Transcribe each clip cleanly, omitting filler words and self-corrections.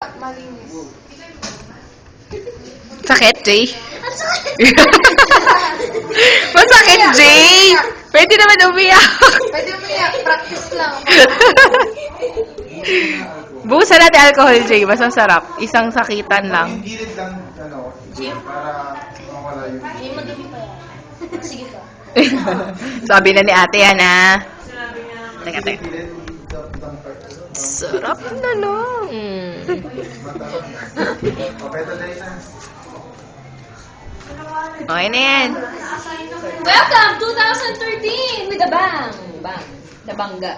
Malinis. Sakit, Jay? Masakit, Jay! Pwede naman umiyak. Pwede umiyak. Practice lang. Buhusan natin alcohol, Jay. Mas masarap. Isang sakitan lang. Hindi rin lang, para mawala yung... Hindi, madumi pa yan. Sige pa. Sabi na ni ate yan, ha? Teka, teka. Hindi rin Sarap na lang. Okay, tuloy na. Okay na yan. Welcome 2013 with the bang! Bang. Nabangga.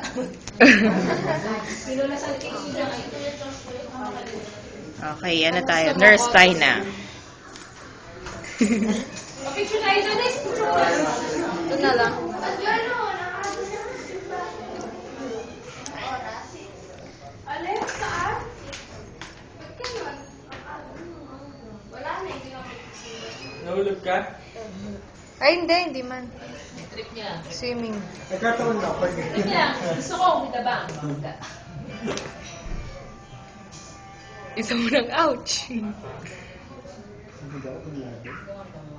Okay, ano tayo? Nurse tayo na. Picture tayo doon. Next picture. Ito na lang. Nahulog ka? Ay, hindi man. Trip niya. Swimming. Nagkataon na ako. Trip niya. Gusto ko with the bang. Bangga. Isa mo ng ouch.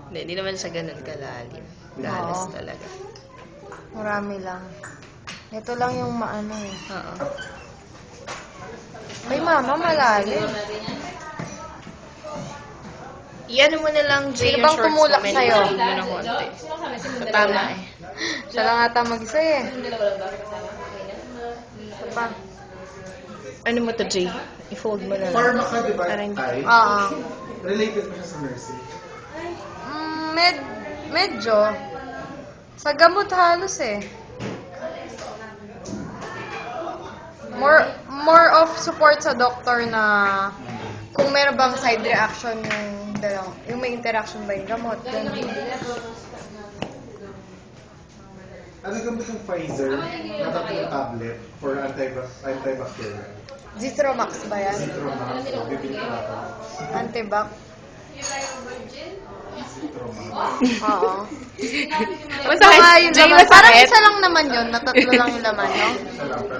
Hindi naman siya ganun kalalim. Dalas Oo. talaga. Marami lang. Ito lang yung maano eh. Oo. Ay, mama, malalim. Iyan mo na lang, Jay, Sino bang tumulak sa'yo? Mo ng konti. Sino kami? Sino Tama eh. Siya lang ata mag-isa eh. Yung dalawa lang ba kasama? Ito pa. Ano mo to, Jay? I-fold mo na lang. Pharma ka, di ba? Parang hindi. Ay, Oo. related pa siya sa nursing. Medyo. Sa gamot halos eh. More of support sa doktor na kung meron bang side reaction yung may interaction ba yung gamot. Ganun. Ano gamit yung Pfizer na tatlong tablet for antibacterial? Zithromax ba yan? Citromax, o bibili ka ako. Antibac? Citromax. Oo. Masakit, Baka yun Jay, naman. Parang masakit. isa lang naman yun. Na tatlo lang yung laman, no? Isa lang.